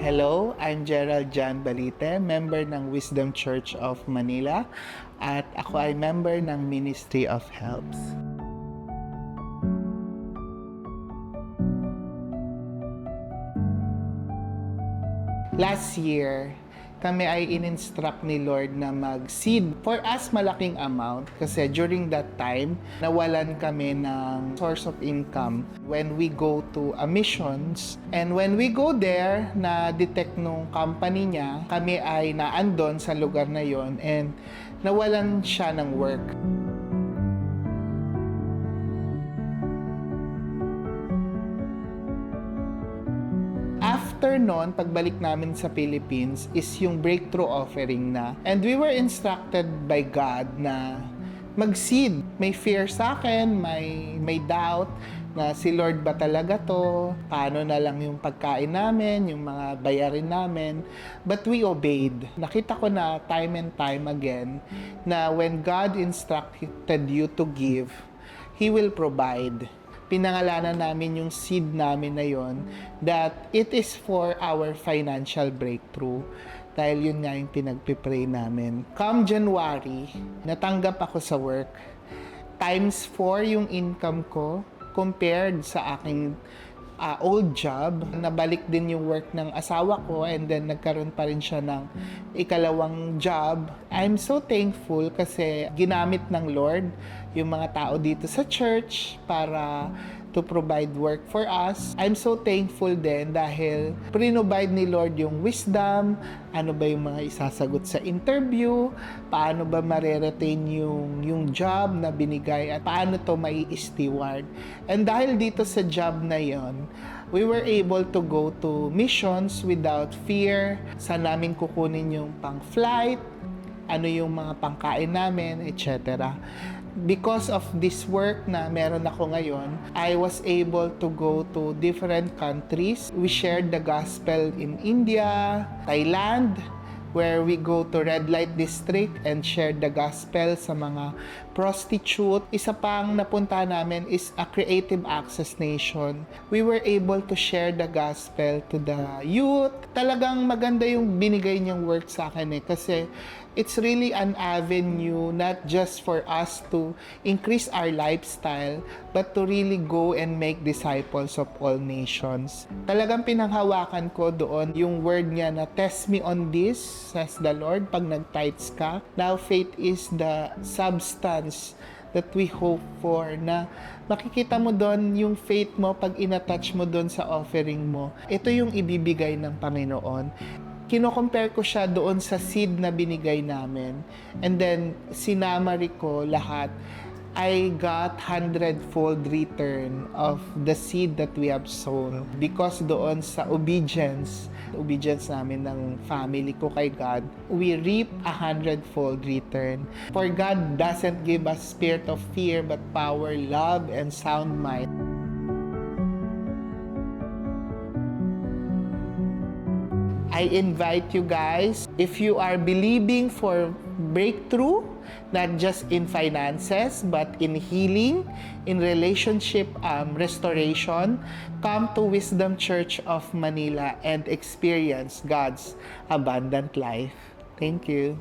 Hello, I'm Gerald Jan Balite, member ng Wisdom Church of Manila at ako ay member ng Ministry of Helps. Last year, kami ay in-instruct ni Lord na mag-seed. For us, malaking amount kasi during that time, nawalan kami ng source of income when we go to a missions. And when we go there, na-detect nung company niya, kami ay naandon sa lugar na yon and nawalan siya ng work. After nun, pagbalik namin sa Philippines is yung breakthrough offering na. And we were instructed by God na mag-seed. May fear sa akin, may doubt na si Lord ba talaga to? Paano na lang yung pagkain namin, yung mga bayarin namin? But we obeyed. Nakita ko na time and time again na when God instructed you to give, He will provide. Pinangalanan namin yung seed namin na yon that it is for our financial breakthrough dahil yun nga yung pinagpipray namin. Come January, natanggap ako sa work. Times 4 yung income ko compared sa aking old job. Nabalik din yung work ng asawa ko and then nagkaroon pa rin siya ng ikalawang job. I'm so thankful kasi ginamit ng Lord yung mga tao dito sa church para to provide work for us. I'm so thankful din dahil provide ni Lord yung wisdom, ano ba yung mga isasagot sa interview, paano ba mareretain yung job na binigay at paano to mai-steward. And dahil dito sa job na yon, we were able to go to missions without fear. Saan namin kukunin yung pang-flight, ano yung mga pangkain namin, etc. Because of this work na meron ako ngayon, I was able to go to different countries. We shared the gospel in India, Thailand, where we go to red light district and share the gospel sa mga prostitute. Isa pang napunta namin is a creative access nation. We were able to share the gospel to the youth. Talagang maganda yung binigay niyang work sa akin kasi it's really an avenue not just for us to increase our lifestyle but to really go and make disciples of all nations. Talagang pinanghawakan ko doon yung word niya na test me on this, says the Lord, pag nag-tithes ka. Now faith is the substance that we hope for, na makikita mo doon yung faith mo pag inattach mo doon sa offering mo. Ito yung ibibigay ng Panginoon. Kino-compare ko siya doon sa seed na binigay namin. And then, sinamari ko lahat. I got 100-fold return of the seed that we have sown. Because doon sa obedience namin ng family ko kay God, we reap 100-fold return. For God doesn't give us spirit of fear, but power, love, and sound mind. I invite you guys, if you are believing for breakthrough, not just in finances, but in healing, in relationship restoration, come to Wisdom Church of Manila and experience God's abundant life. Thank you.